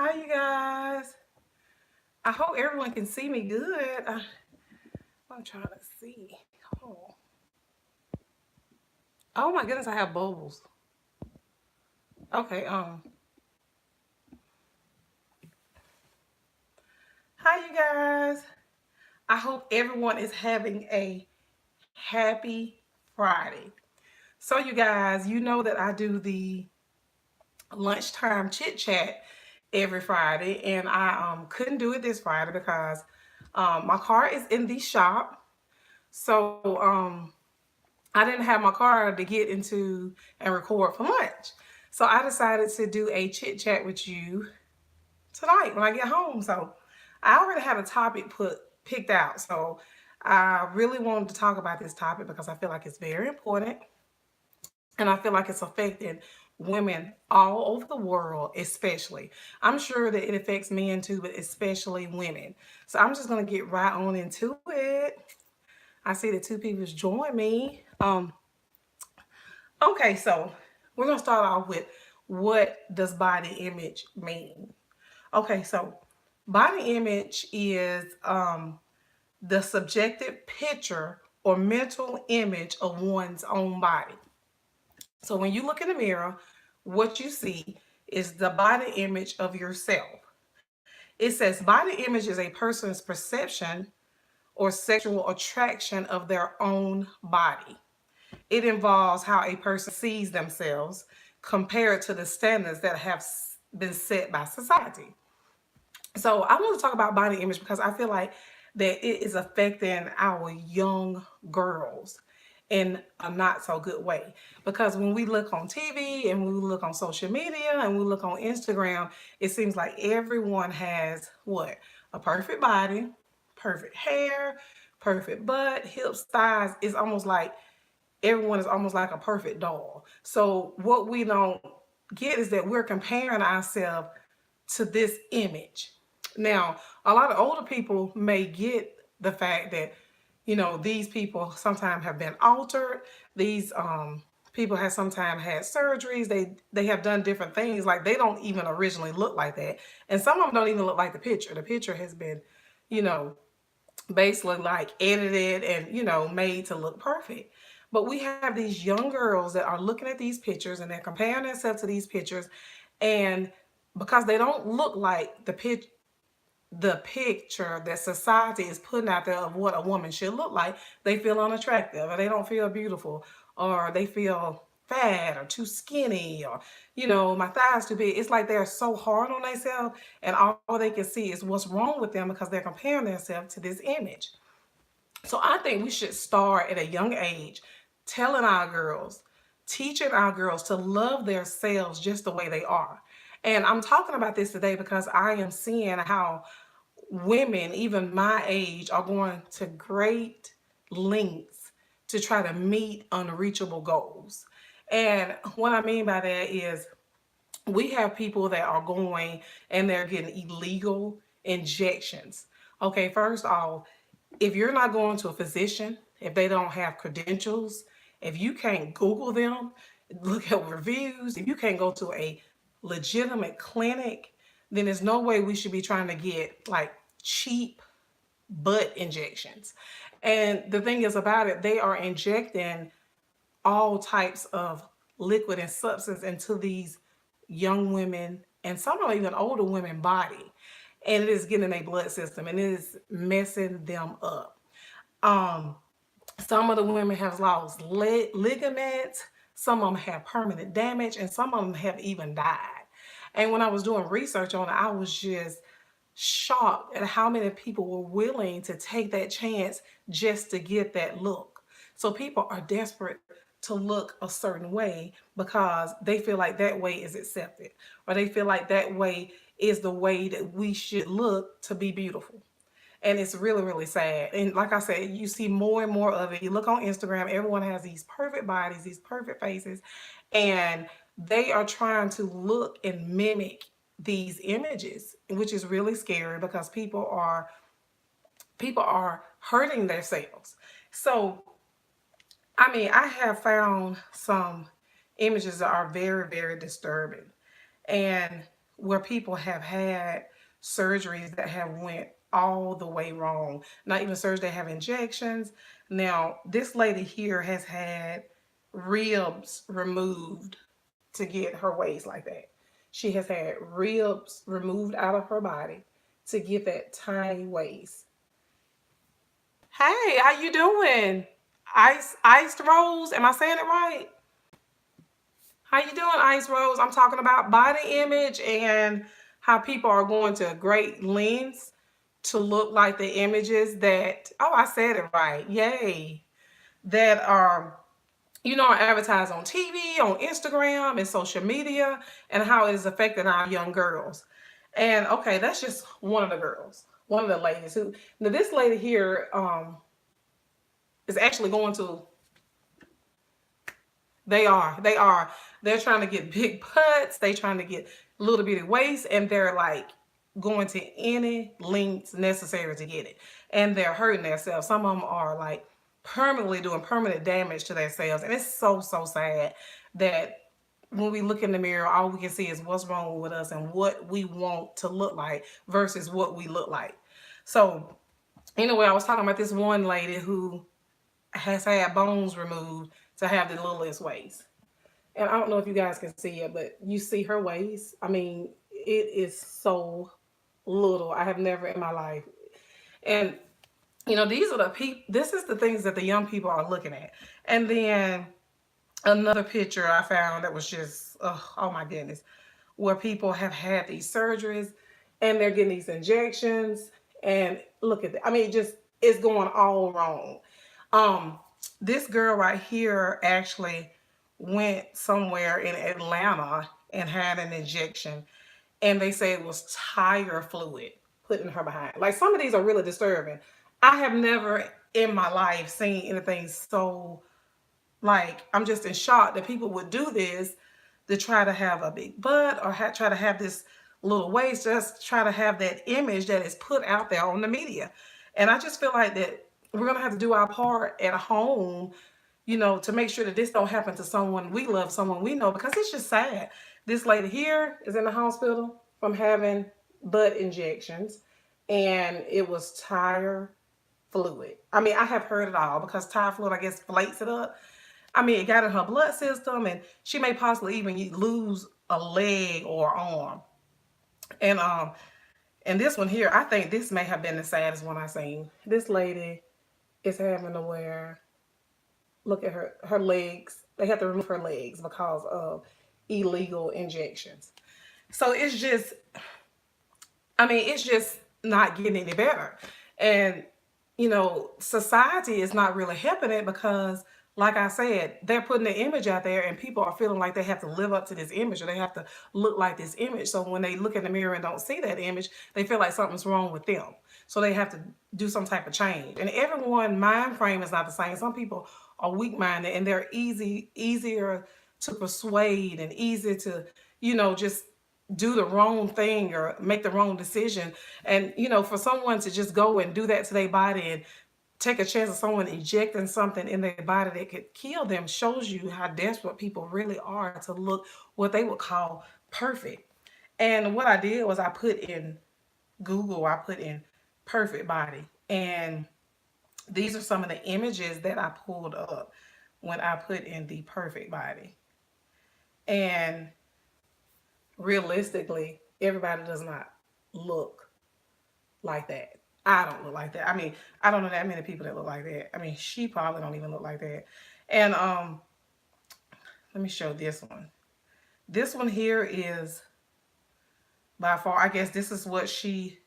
Hi, you guys. I hope everyone can see me good. I'm trying to see. Oh, oh my goodness, I have bubbles. Okay. Hi, you guys. I hope everyone is having a happy Friday. So, you guys, you know that I do the lunchtime chit chat every Friday, and I couldn't do it this Friday because my car is in the shop. So I didn't have my car to get into and record for lunch. So I decided to do a chit chat with you tonight when I get home. So I already had a topic picked out. So I really wanted to talk about this topic because I feel like it's very important and I feel like it's affecting women all over the world, especially. I'm sure that it affects men too, but especially women. So I'm just gonna get right on into it. I see that two people join me. Okay, so we're gonna start off with what does body image mean? Okay, so body image is the subjective picture or mental image of one's own body. So when you look in the mirror, what you see is the body image of yourself. It says body image is a person's perception or sexual attraction of their own body. It involves how a person sees themselves compared to the standards that have been set by society. So I want to talk about body image because I feel like that it is affecting our young girls in a not so good way. Because when we look on TV and we look on social media and we look on Instagram, it seems like everyone has what? A perfect body, perfect hair, perfect butt, hips, thighs. It's almost like everyone is almost like a perfect doll. So what we don't get is that we're comparing ourselves to this image. Now, a lot of older people may get the fact that, these people sometimes have been altered. These people have sometimes had surgeries. They have done different things. Like they don't even originally look like that. And some of them don't even look like the picture. The picture has been, you know, basically like edited and made to look perfect. But we have these young girls that are looking at these pictures and they're comparing themselves to these pictures, and because they don't look like the picture that society is putting out there of what a woman should look like, they feel unattractive or they don't feel beautiful or they feel fat or too skinny or my thighs too big. It's like they're so hard on themselves and all they can see is what's wrong with them because they're comparing themselves to this image. So I think we should start at a young age telling our girls, teaching our girls to love themselves just the way they are. And I'm talking about this today because I am seeing how women, even my age, are going to great lengths to try to meet unreachable goals. And what I mean by that is we have people that are going and they're getting illegal injections. Okay, first off, if you're not going to a physician, if they don't have credentials, if you can't Google them, look at reviews, if you can't go to a legitimate clinic, then there's no way we should be trying to get like cheap butt injections. And the thing is about it, they are injecting all types of liquid and substance into these young women and some of even older women body, and it is getting a blood system and it is messing them up. um some of the women have lost ligaments, some of them have permanent damage, and some of them have even died. And when I was doing research on it, I was just shocked at how many people were willing to take that chance just to get that look. So people are desperate to look a certain way because they feel like that way is accepted, or they feel like that way is the way that we should look to be beautiful. And it's really, really sad. And like I said, you see more and more of it. You look on Instagram, everyone has these perfect bodies, these perfect faces, and they are trying to look and mimic these images, which is really scary because people are hurting themselves. So, I mean, I have found some images that are very, very disturbing. And where people have had surgeries that have went all the way wrong. Not even surgery, they have injections. Now, this lady here has had ribs removed to get her waist like that. She has had ribs removed out of her body to get that tiny waist. Hey, how you doing? Iced Rose, am I saying it right? How you doing, Ice Rose? I'm talking about body image and how people are going to great lengths to look like the images that, oh, I said it right. Yay. That are, are advertised on TV, on Instagram, and social media, and how it is affecting our young girls. And okay, that's just one of the girls, one of the ladies who, now this lady here is actually going to, they are. They're trying to get big butts. They trying to get little bitty waists, and they're like going to any lengths necessary to get it. And they're hurting themselves. Some of them are like permanently doing permanent damage to themselves, and it's so so sad that when we look in the mirror, all we can see is what's wrong with us and what we want to look like versus what we look like. So anyway, I was talking about this one lady who has had bones removed to have the littlest waist. And I don't know if you guys can see it, but you see her waist. I mean, it is so little. I have never in my life. And these are the people. This is the things that the young people are looking at. And then another picture I found that was just, oh my goodness, where people have had these surgeries and they're getting these injections. And look at that. I mean, just it's going all wrong. Um, this girl right here actually went somewhere in Atlanta and had an injection, and they say it was tire fluid put in her behind. Like some of these are really disturbing. I have never in my life seen anything so, like, I'm just in shock that people would do this to try to have a big butt or try to have this little waist, just try to have that image that is put out there on the media. And I just feel like that we're gonna have to do our part at home, to make sure that this don't happen to someone we love, someone we know, because it's just sad. This lady here is in the hospital from having butt injections, and it was tire fluid. I mean, I have heard it all because tire fluid, I guess, floats it up. I mean, it got in her blood system, and she may possibly even lose a leg or arm. And this one here, I think this may have been the saddest one I've seen. This lady is having to wear, look at her legs. They have to remove her legs because of illegal injections. So it's just not getting any better. And, society is not really helping it because, like I said, they're putting the image out there and people are feeling like they have to live up to this image or they have to look like this image. So when they look in the mirror and don't see that image, they feel like something's wrong with them. So they have to do some type of change. And everyone's mind frame is not the same. Some people are weak minded and they're easier to persuade and easy to, just do the wrong thing or make the wrong decision. And, for someone to just go and do that to their body and take a chance of someone injecting something in their body that could kill them shows you how desperate people really are to look what they would call perfect. And what I did was I put in Google, I put in perfect body. And these are some of the images that I pulled up when I put in the perfect body. And realistically, everybody does not look like that. I don't look like that. I mean, I don't know that many people that look like that. I mean, she probably don't even look like that. And let me show this one. This one here is by far, I guess this is what she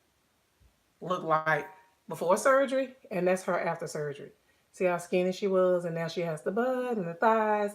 looked like before surgery, and that's her after surgery. See how skinny she was, and now she has the butt and the thighs.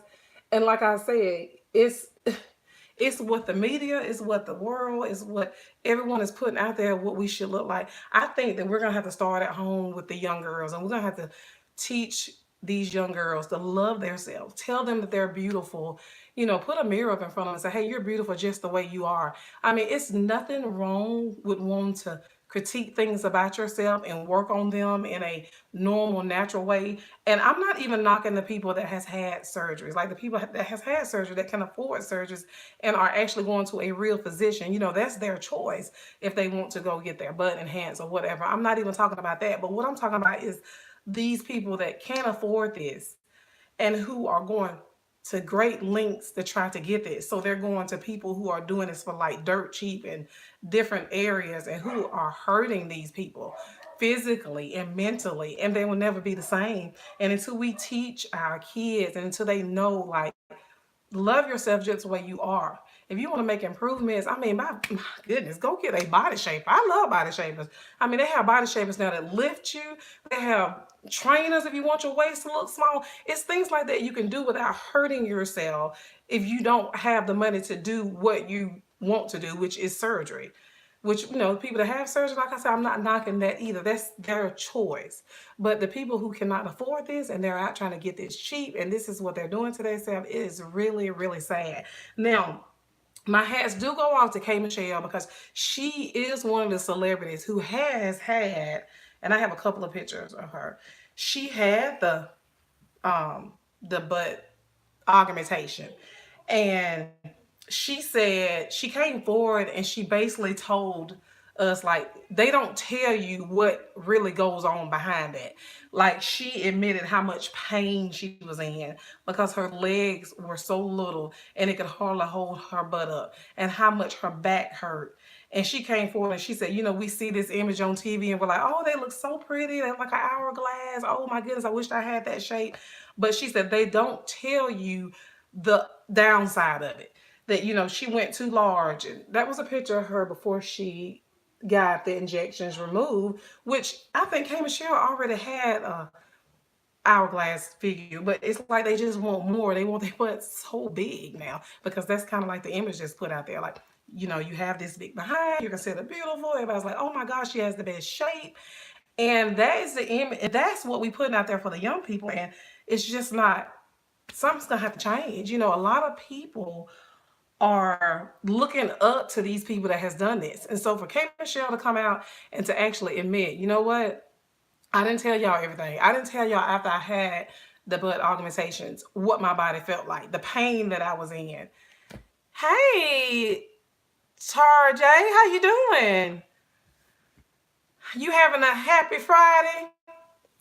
And like I said, it's what the media, is what the world, is what everyone is putting out there, what we should look like. I think that we're going to have to start at home with the young girls, and we're going to have to teach these young girls to love themselves. Tell them that they're beautiful. Put a mirror up in front of them and say, hey, you're beautiful just the way you are. I mean, it's nothing wrong with wanting to critique things about yourself and work on them in a normal, natural way. And I'm not even knocking the people that has had surgeries, like the people that has had surgery that can afford surgeries and are actually going to a real physician. That's their choice if they want to go get their butt enhanced or whatever. I'm not even talking about that. But what I'm talking about is these people that can't afford this and who are going to great lengths to try to get this. So they're going to people who are doing this for like dirt cheap in different areas and who are hurting these people physically and mentally, and they will never be the same. And until we teach our kids and until they know, like, love yourself just the way you are. If you want to make improvements, I mean, my goodness, go get a body shaper. I love body shapers. I mean, they have body shapers now that lift you. They have trainers if you want your waist to look small. It's things like that you can do without hurting yourself if you don't have the money to do what you want to do, which is surgery. Which, people that have surgery, like I said, I'm not knocking that either. That's their choice. But the people who cannot afford this and they're out trying to get this cheap and this is what they're doing to themselves, it is really, really sad. Now, my hats do go off to K Michelle because she is one of the celebrities who has had, and I have a couple of pictures of her. She had the butt augmentation, and she said she came forward and she basically told us, like, they don't tell you what really goes on behind that. Like, she admitted how much pain she was in because her legs were so little and it could hardly hold her butt up, and how much her back hurt. And she came forward and she said, we see this image on TV and we're like, oh, they look so pretty. They're like an hourglass. Oh my goodness, I wish I had that shape. But she said they don't tell you the downside of it. That, she went too large. And that was a picture of her before she got the injections removed, which I think K Michelle already had a hourglass figure, but it's like they just want more. They want their butt so big now because that's kind of like the image that's put out there. Like, you have this big behind, you're considered beautiful. Everybody's like, oh my gosh, she has the best shape. And that is the image. That's what we putting out there for the young people. And it's just not, something's gonna have to change. A lot of people are looking up to these people that has done this. And so for K Michelle to come out and to actually admit, you know what? I didn't tell y'all everything. I didn't tell y'all after I had the butt augmentations what my body felt like, the pain that I was in. Hey, Tar J, how you doing? You having a happy Friday?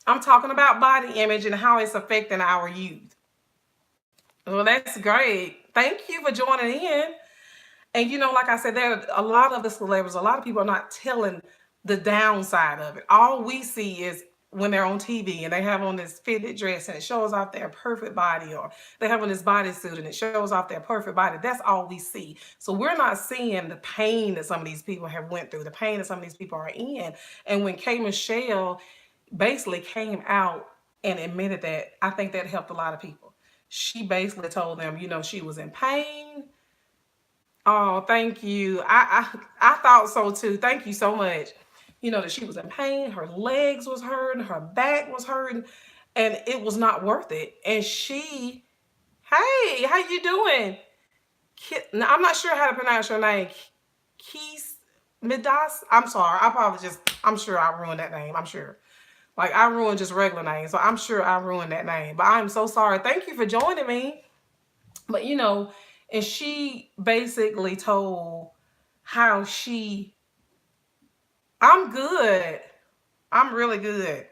I'm talking about body image and how it's affecting our youth. Well, that's great. Thank you for joining in. And like I said, there are a lot of the celebrities, a lot of people are not telling the downside of it. All we see is when they're on TV and they have on this fitted dress and it shows off their perfect body, or they have on this bodysuit and it shows off their perfect body. That's all we see. So we're not seeing the pain that some of these people have went through, the pain that some of these people are in. And when K Michelle basically came out and admitted that, I think that helped a lot of people. She basically told them, she was in pain. Oh, thank you. I thought so too. Thank you so much. That she was in pain, her legs was hurting, her back was hurting, and it was not worth it. And hey, how you doing? Now, I'm not sure how to pronounce your name. Keys Midas? I'm sorry. I'm sure I ruined that name. I'm sure. Like, I ruined just regular names, so I'm sure I ruined that name. But I'm so sorry. Thank you for joining me. But, and she basically told how I'm good. I'm really good.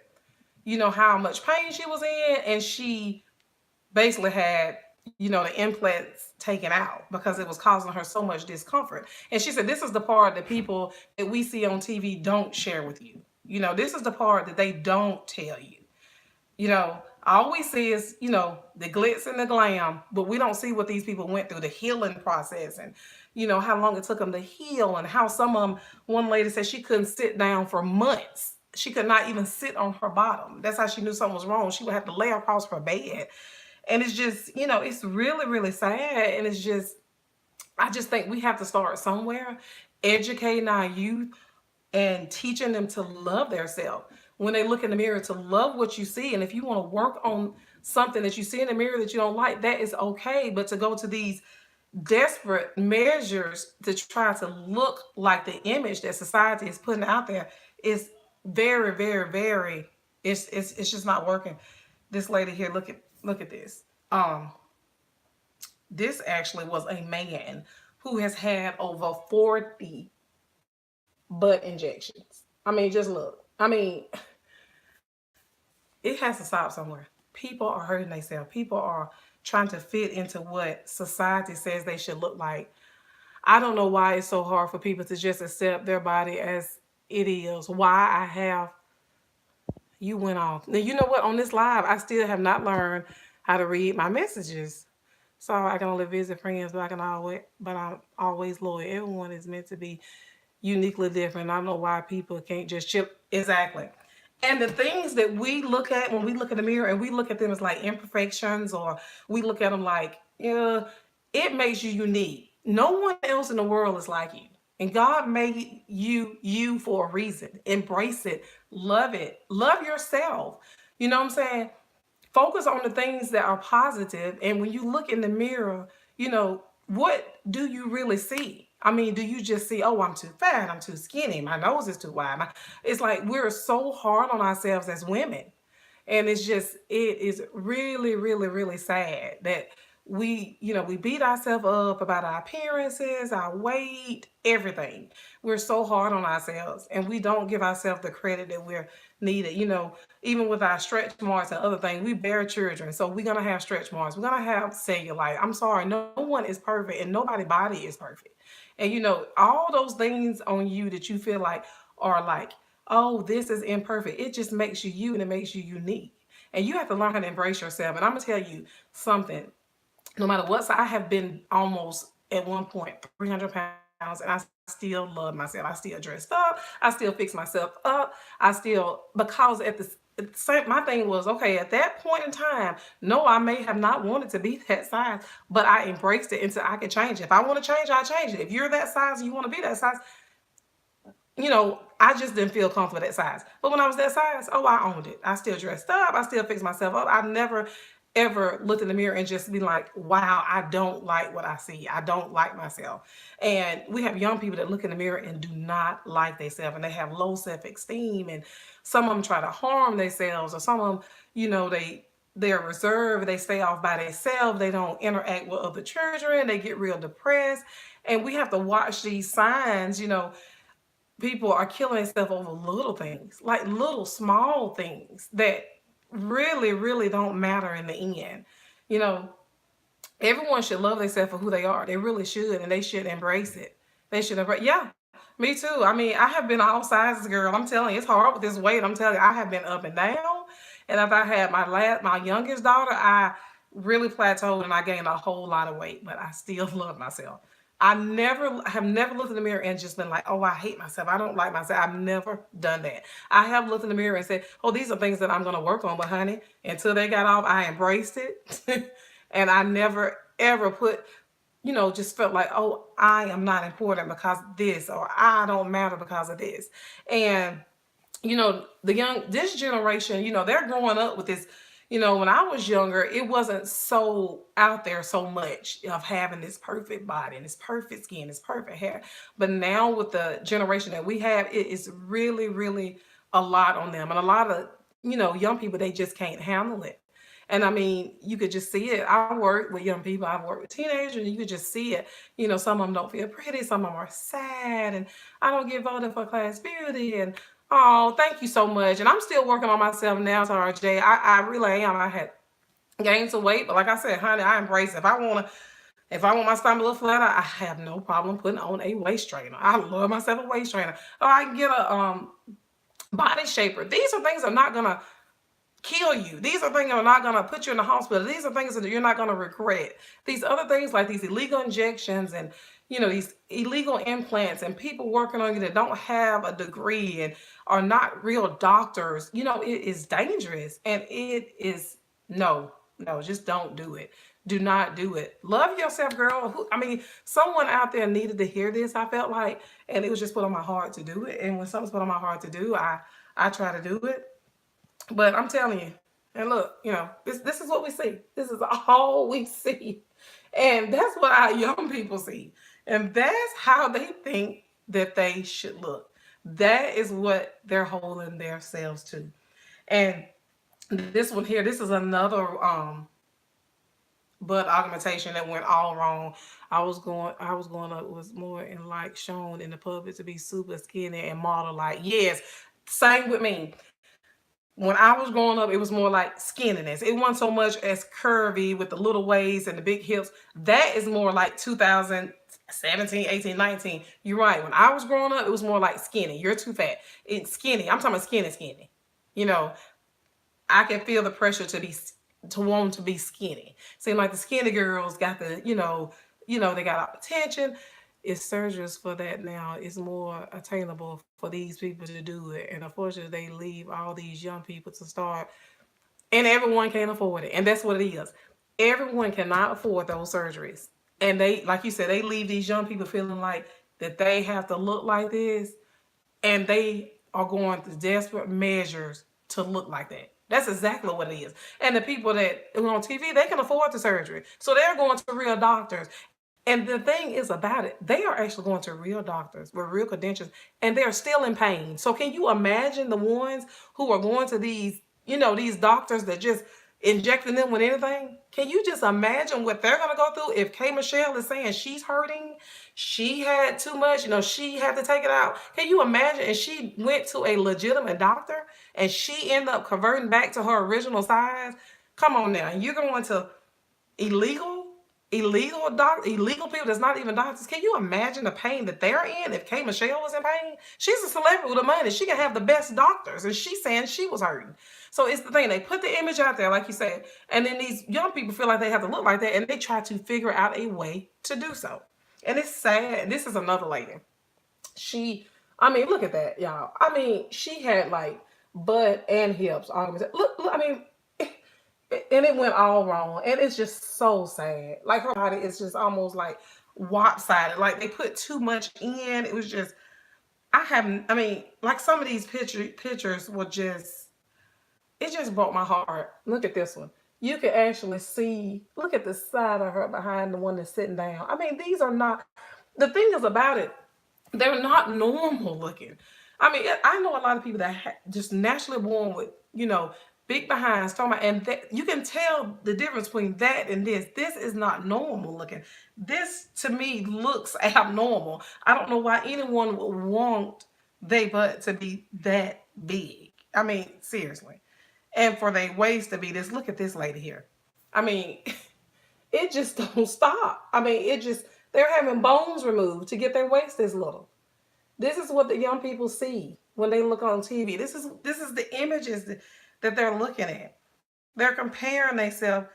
How much pain she was in, and she basically had, the implants taken out because it was causing her so much discomfort. And she said, this is the part that people that we see on TV don't share with you. This is the part that they don't tell you. All we see is, the glitz and the glam, but we don't see what these people went through, the healing process, and, how long it took them to heal, and how some of them, one lady said she couldn't sit down for months. She could not even sit on her bottom. That's how she knew something was wrong. She would have to lay across her bed. And it's just, it's really, really sad. And it's just, I just think we have to start somewhere, educating our youth and teaching them to love themselves. When they look in the mirror, to love what you see. And if you want to work on something that you see in the mirror that you don't like, that is okay. But to go to these desperate measures to try to look like the image that society is putting out there is very, very, very. It's just not working. This lady here, look at this. Um, this actually was a man who has had over 40 butt injections. I mean, just look. I mean, it has to stop somewhere. People are hurting themselves. People are trying to fit into what society says they should look like. I don't know why it's so hard for people to just accept their body as it is. Why I have you went off. Now you know what? On this live, I still have not learned how to read my messages. So I can only visit friends, but I'm always loyal. Everyone is meant to be uniquely different. I don't know why people can't just chip exactly. And the things that we look at when we look in the mirror and we look at them as like imperfections, or we look at them like, yeah, it makes you unique. No one else in the world is like you. And God made you for a reason. Embrace it. Love it. Love yourself. You know what I'm saying? Focus on the things that are positive, and when you look in the mirror, what do you really see? I mean, do you just see, oh, I'm too fat, I'm too skinny, my nose is too wide? It's like we're so hard on ourselves as women, and it is really, really, really sad that we beat ourselves up about our appearances, our weight, everything. We're so hard on ourselves, and we don't give ourselves the credit that we're needed. Even with our stretch marks and other things, we bear children, so we're gonna have stretch marks, we're gonna have cellulite. I'm sorry, no one is perfect, and nobody's body is perfect. And all those things on you that you feel like are like, oh, this is imperfect. It just makes you you, and it makes you unique. And you have to learn how to embrace yourself. And I'm gonna tell you something. No matter what, so I have been almost at one point 300 pounds, and I still love myself. I still dressed up. I still fix myself up. I still, because at the same, my thing was, okay, at that point in time, no, I may have not wanted to be that size, but I embraced it until I could change it. If I want to change, I change it. If you're that size and you want to be that size, I just didn't feel comfortable that size. But when I was that size, oh, I owned it. I still dressed up. I still fixed myself up. I never ever looked in the mirror and just be like, wow, I don't like what I see. I don't like myself. And we have young people that look in the mirror and do not like themselves, and they have low self-esteem, and some of them try to harm themselves, or some of them, they're reserved, they stay off by themselves, they don't interact with other children, they get real depressed. And we have to watch these signs. People are killing themselves over little things, like little small things that really, really don't matter in the end. You know, Everyone should love themselves for who they are. They really should, and they should embrace it. They should embrace. Yeah, me too. I mean, I have been all sizes, girl. I'm telling you, it's hard with this weight. I'm telling you, I have been up and down. And if I had my youngest daughter, I really plateaued and I gained a whole lot of weight, but I still love myself. I have never looked in the mirror and just been like, oh, I hate myself. I don't like myself. I've never done that. I have looked in the mirror and said, oh, these are things that I'm going to work on. But honey, until they got off, I embraced it. And I never ever just felt like, oh, I am not important because of this, or I don't matter because of this. And this generation, they're growing up with this. When I was younger, it wasn't so out there so much of having this perfect body and this perfect skin, this perfect hair. But now with the generation that we have, it is really, really a lot on them. And a lot of, young people, they just can't handle it. And I mean, you could just see it. I work with young people, I've worked with teenagers, and you could just see it. Some of them don't feel pretty, some of them are sad, and I don't get voted for class beauty. And oh, thank you so much. And I'm still working on myself now, RJ. I really am. I had gained some weight, but like I said, honey, I embrace it. If I want my stomach a little flatter, I have no problem putting on a waist trainer. I love myself a waist trainer. Or I can get a body shaper. These are things that are not gonna kill you. These are things that are not going to put you in the hospital. These are things that you're not going to regret. These other things, like these illegal injections and these illegal implants, and people working on you that don't have a degree and are not real doctors, it is dangerous. And it is, no, no, just don't do it. Do not do it. Love yourself, girl. Someone out there needed to hear this, I felt like, and it was just put on my heart to do it. And when something's put on my heart to do, I try to do it. But I'm telling you, and look, this is what we see. This is all we see. And that's what our young people see. And that's how they think that they should look. That is what they're holding themselves to. And this one here, this is another butt augmentation that went all wrong. I was going up was more in like shown in the public to be super skinny and model like. Yes, same with me. When I was growing up, it was more like skinniness. It wasn't so much as curvy with the little waist and the big hips. That is more like 2017, 18, 19. You're right. When I was growing up, it was more like skinny. You're too fat. It's skinny. I'm talking about skinny, skinny. You know, I can feel the pressure to want to be skinny. Seem like the skinny girls got they got all the attention. It's surgeries for that now. It's more attainable for these people to do it, and unfortunately, they leave all these young people to start, and everyone can't afford it, and that's what it is. Everyone cannot afford those surgeries, and they, like you said, they leave these young people feeling like that they have to look like this, and they are going to desperate measures to look like that. That's exactly what it is. And the people that are on TV, they can afford the surgery. So they're going to real doctors. And the thing is about it, they are actually going to real doctors with real credentials, and they're still in pain. So can you imagine the ones who are going to these doctors that just injecting them with anything? Can you just imagine what they're gonna go through if K Michelle is saying she's hurting, she had too much, she had to take it out. Can you imagine? And she went to a legitimate doctor and she ended up converting back to her original size. Come on now, you're going to illegal illegal people that's not even doctors. Can you imagine the pain that they're in if K Michelle was in pain? She's a celebrity with the money. She can have the best doctors, and she's saying she was hurting. So it's the thing, they put the image out there, like you said, and then these young people feel like they have to look like that, and they try to figure out a way to do so. And it's sad. This is another lady. She, I mean, look at that, y'all. I mean, she had like butt and hips. Look, I mean, and it went all wrong, and it's just so sad. Like her body is just almost like lopsided. Like they put too much in. It was just, I haven't. I mean, like some of these pictures were just. It just broke my heart. Look at this one. You can actually see. Look at the side of her behind the one that's sitting down. I mean, these are not. The thing is about it, they're not normal looking. I mean, I know a lot of people that just naturally born with, big behinds, talking about, and that, you can tell the difference between that and this. This is not normal looking. This to me looks abnormal. I don't know why anyone would want their butt to be that big. I mean, seriously. And for their waist to be this. Look at this lady here. I mean, it just don't stop. I mean, they're having bones removed to get their waist this little. This is what the young people see when they look on TV. This is the images that they're looking at. They're comparing themselves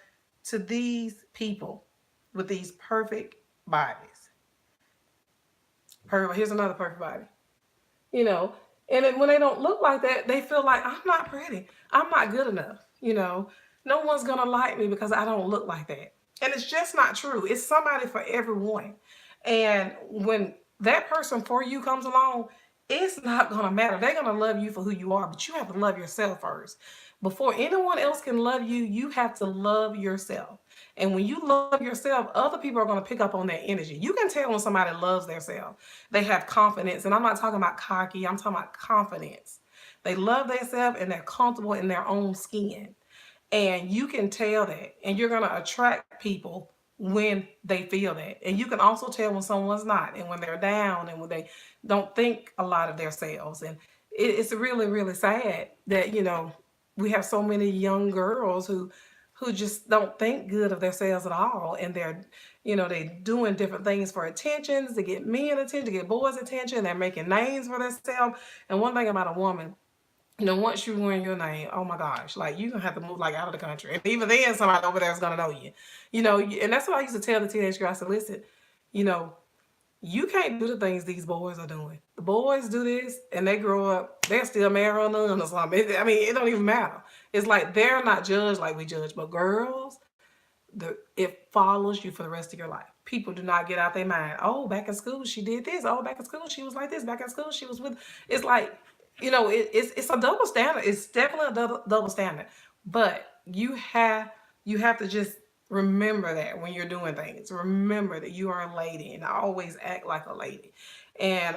to these people with these perfect bodies. Here's another perfect body. You know, and then when they don't look like that, they feel like I'm not pretty. I'm not good enough. No one's gonna like me because I don't look like that. And it's just not true. It's somebody for everyone. And when that person for you comes along, it's not gonna matter. They're gonna love you for who you are, but you have to love yourself first. Before anyone else can love you, you have to love yourself. And when you love yourself, other people are going to pick up on that energy. You can tell when somebody loves themselves. They have confidence. And I'm not talking about cocky, I'm talking about confidence. They love themselves and they're comfortable in their own skin. And you can tell that. And you're going to attract people when they feel that. And you can also tell when someone's not, and when they're down, and when they don't think a lot of themselves. And it's really, really sad that, we have so many young girls who just don't think good of themselves at all, and they doing different things for attentions, to get men attention, to get boys attention. They're making names for themselves. And one thing about a woman, once you win your name, oh my gosh, like you're gonna have to move like out of the country. And even then somebody over there is gonna know you. And that's what I used to tell the teenage girl. I said, listen, you know, you can't do the things these boys are doing. The boys do this and they grow up, they're still married or none or something. I mean, it don't even matter. It's like they're not judged like we judge. But girls, it follows you for the rest of your life. People do not get out their mind. Oh, back in school she did this. Oh, back in school she was like this. Back in school she was with. It's like, it's a double standard. It's definitely a double standard. But you have to just Remember that when you're doing things. Remember that you are a lady and always act like a lady. And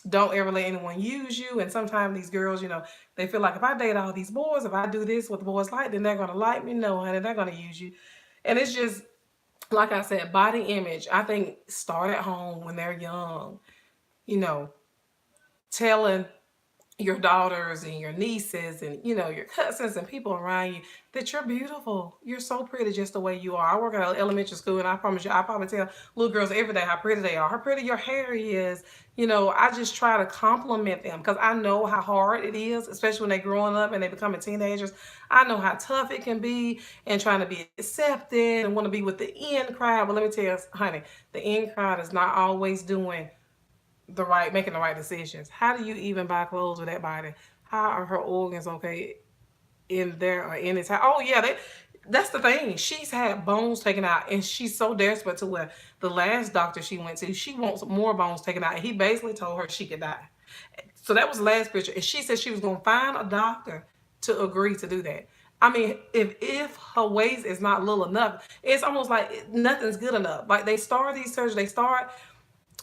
don't ever let anyone use you. And sometimes these girls, they feel like if I date all these boys, if I do this what the boys like, then they're gonna like me. No, honey, they're gonna use you. And it's just like I said, body image, I think start at home when they're young, you know, telling your daughters and your nieces and your cousins and people around you that you're beautiful. You're so pretty just the way you are. I work at an elementary school, and I promise you, I probably tell little girls every day how pretty they are, how pretty your hair is. I just try to compliment them because I know how hard it is, especially when they're growing up and they becoming teenagers. I know how tough it can be and trying to be accepted and want to be with the in crowd. But let me tell you, honey, the in crowd is not always doing making the right decisions. How do you even buy clothes with that body? How are her organs okay in there or in his house? Oh yeah, that's the thing. She's had bones taken out, and she's so desperate to where the last doctor she went to, she wants more bones taken out, and he basically told her she could die. So that was the last picture, and she said she was gonna find a doctor to agree to do that. I mean, if her waist is not little enough, it's almost like nothing's good enough. Like they start these surgeries, they start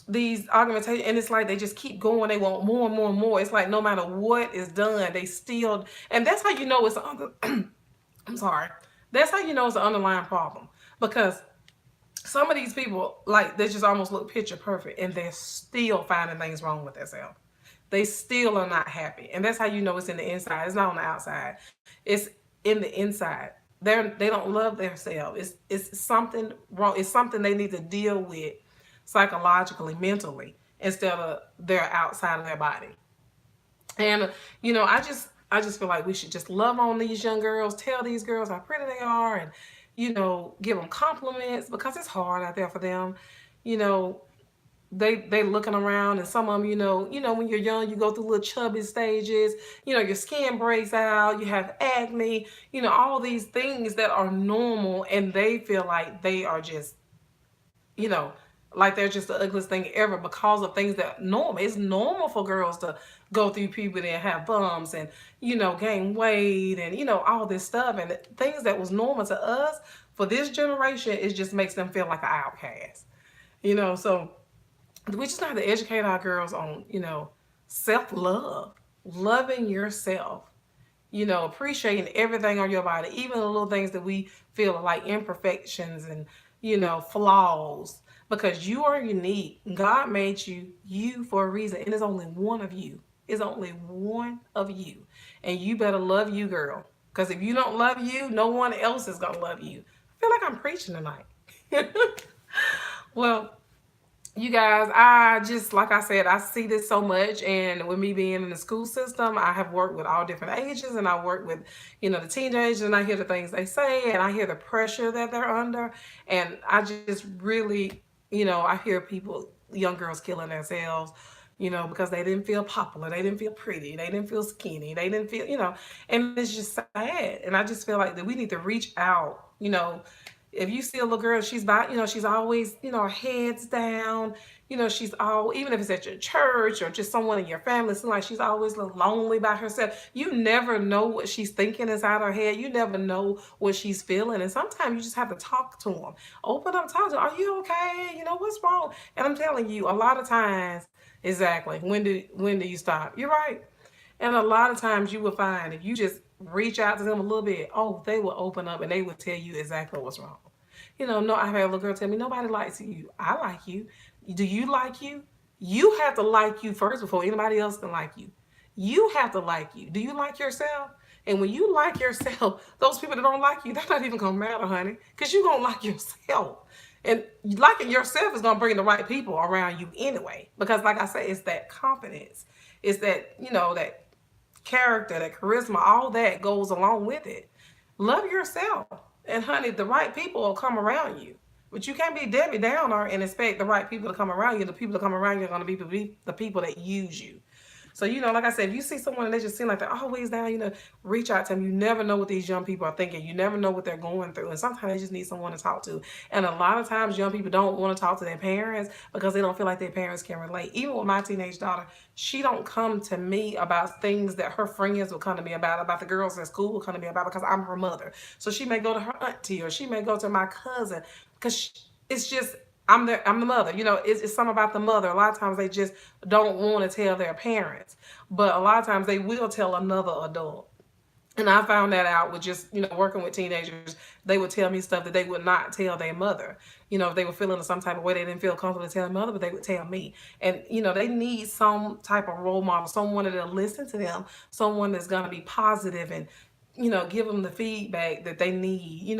these argumentations, and it's like they just keep going. They want more and more and more. It's like no matter what is done, they still, and that's how you know it's under. I'm sorry. That's how you know it's an underlying problem, because some of these people, like, they just almost look picture perfect, and they're still finding things wrong with themselves. They still are not happy, and that's how you know it's in the inside. It's not on the outside. It's in the inside. They don't love themselves. It's something wrong. It's something they need to deal with psychologically, mentally, instead of their outside of their body. And I just feel like we should just love on these young girls, tell these girls how pretty they are, and give them compliments, because it's hard out there for them. You know, they looking around, and some of them, when you're young, you go through little chubby stages. Your skin breaks out, you have acne, all these things that are normal, and they feel like they are just you know, like they're just the ugliest thing ever because of things that normal. It's normal for girls to go through puberty and have bumps and, gain weight and, all this stuff. And things that was normal to us, for this generation, it just makes them feel like an outcast. So we just have to educate our girls on, self love, loving yourself, appreciating everything on your body, even the little things that we feel are like imperfections and, flaws, because you are unique. God made you for a reason, and there's only one of you. It's only one of you, and you better love you, girl. Because if you don't love you, no one else is gonna love you. I feel like I'm preaching tonight. Well, you guys, I just, like I said, I see this so much. And with me being in the school system, I have worked with all different ages, and I work with, the teenagers, and I hear the things they say, and I hear the pressure that they're under. And I just really, I hear people, young girls killing themselves, because they didn't feel popular, they didn't feel pretty, they didn't feel skinny, they didn't feel, and it's just sad. And I just feel like that we need to reach out, if you see a little girl, she's by, she's always, her head's down, she's all, even if it's at your church or just someone in your family, it's like she's always lonely by herself. You never know what she's thinking inside her head. You never know what she's feeling. And sometimes you just have to talk to them. Open up, talk to them. Are you okay? What's wrong? And I'm telling you, a lot of times, exactly, when do you stop? You're right. And a lot of times you will find if you just reach out to them a little bit, oh, they will open up and they will tell you exactly what's wrong. No, I've had a little girl tell me, nobody likes you. I like you. Do you like you? You have to like you first before anybody else can like you. You have to like you. Do you like yourself? And when you like yourself, those people that don't like you, they're not even going to matter, honey, because you're going to like yourself. And liking yourself is going to bring the right people around you anyway. Because like I said, it's that confidence. It's that, that character, that charisma, all that goes along with it. Love yourself. And honey, the right people will come around you. But you can't be Debbie Downer and expect the right people to come around you. The people that come around you are going to be the people that use you. So, like I said, if you see someone and they just seem like they're always down, reach out to them. You never know what these young people are thinking. You never know what they're going through. And sometimes they just need someone to talk to. And a lot of times young people don't want to talk to their parents because they don't feel like their parents can relate. Even with my teenage daughter, she don't come to me about things that her friends will come to me about the girls at school will come to me about because I'm her mother. So she may go to her auntie or she may go to my cousin because it's just I'm the mother. It's something about the mother. A lot of times they just don't want to tell their parents, but a lot of times they will tell another adult. And I found that out with just, working with teenagers. They would tell me stuff that they would not tell their mother. If they were feeling some type of way, they didn't feel comfortable telling mother, but they would tell me. And, they need some type of role model, someone that'll listen to them, someone that's going to be positive and, give them the feedback that they need.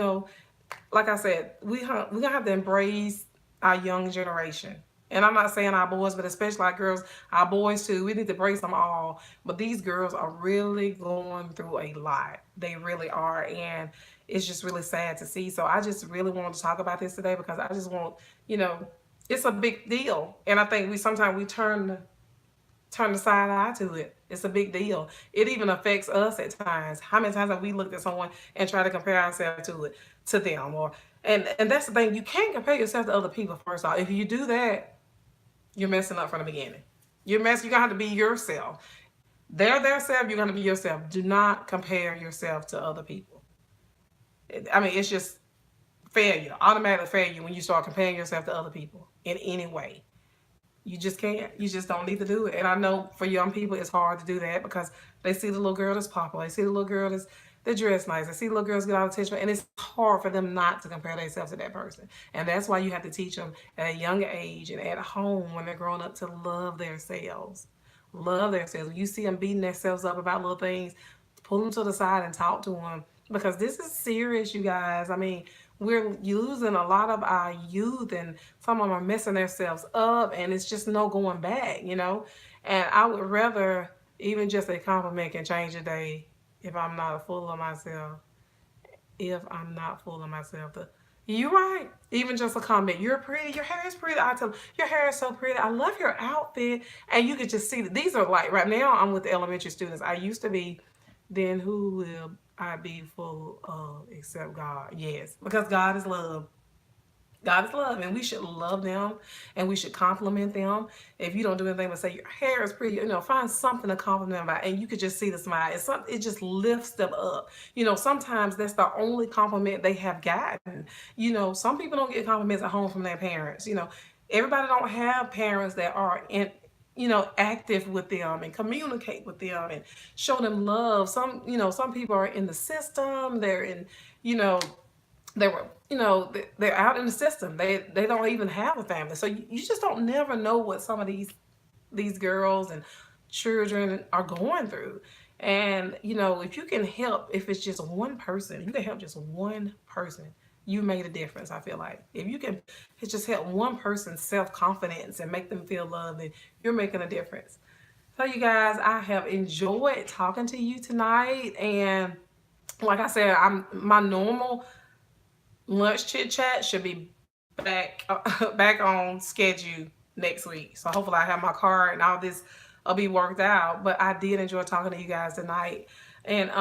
Like I said, we gonna have to embrace our young generation. And I'm not saying our boys, but especially our girls, our boys too. We need to embrace them all. But these girls are really going through a lot. They really are, and it's just really sad to see. So I just really wanted to talk about this today because I just want, it's a big deal. And I think we sometimes we turn the side eye to it. It's a big deal. It even affects us at times. How many times have we looked at someone and tried to compare ourselves to them? And that's the thing. You can't compare yourself to other people. First off, if you do that, you're messing up from the beginning. You're gonna have to be yourself. They're their self. You're gonna be yourself. Do not compare yourself to other people. It's just failure, automatic failure when you start comparing yourself to other people in any way. You just can't. You just don't need to do it. And I know for young people, it's hard to do that because they see the little girl that's popular. They see the little girl that's they dress nice. They see little girls get all the attention, and it's hard for them not to compare themselves to that person. And that's why you have to teach them at a younger age and at home when they're growing up to love themselves. Love themselves. When you see them beating themselves up about little things, pull them to the side and talk to them because this is serious, you guys. We're losing a lot of our youth, and some of them are messing themselves up, and it's just no going back. And I would rather even just a compliment can change a day if I'm not full of myself. If I'm not full of myself, you're right. Even just a comment, you're pretty, your hair is pretty. I tell them, your hair is so pretty. I love your outfit. And you could just see that these are like right now I'm with the elementary students. I used to be, then who will I be full of except God? Yes, because God is love. God is love, and we should love them, and we should compliment them. If you don't do anything but say your hair is pretty, find something to compliment them about, and you could just see the smile. It just lifts them up. Sometimes that's the only compliment they have gotten. Some people don't get compliments at home from their parents. Everybody don't have parents that are active with them and communicate with them and show them love. Some people are in the system. They're in, you know, they were they're out in the system. They don't even have a family, so you just don't never know what some of these girls and children are going through. And if you can help, if it's just one person, you can help just one person, you made a difference. I feel like if you can just help one person's self-confidence and make them feel loved, then you're making a difference. So you guys, I have enjoyed talking to you tonight, and like I said, I'm my normal lunch chit chat should be back back on schedule next week. So hopefully I have my card and all this will be worked out. But I did enjoy talking to you guys tonight. And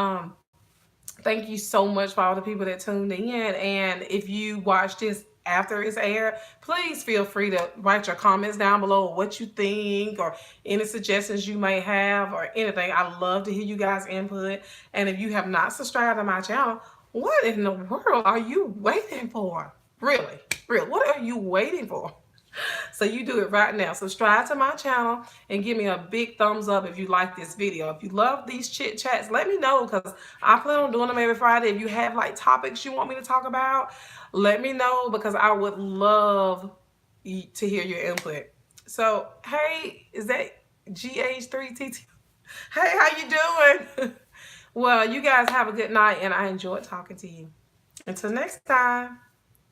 thank you so much for all the people that tuned in. And if you watch this after it's aired, please feel free to write your comments down below what you think or any suggestions you may have or anything. I love to hear you guys' input. And if you have not subscribed to my channel, what in the world are you waiting for? Really? What are you waiting for? So you do it right now. Subscribe to my channel and give me a big thumbs up if you like this video. If you love these chit chats, let me know because I plan on doing them every Friday. If you have like topics you want me to talk about, let me know because I would love to hear your input. So, hey, is that GH3TT? Hey, how you doing? Well, you guys have a good night, and I enjoyed talking to you. Until next time.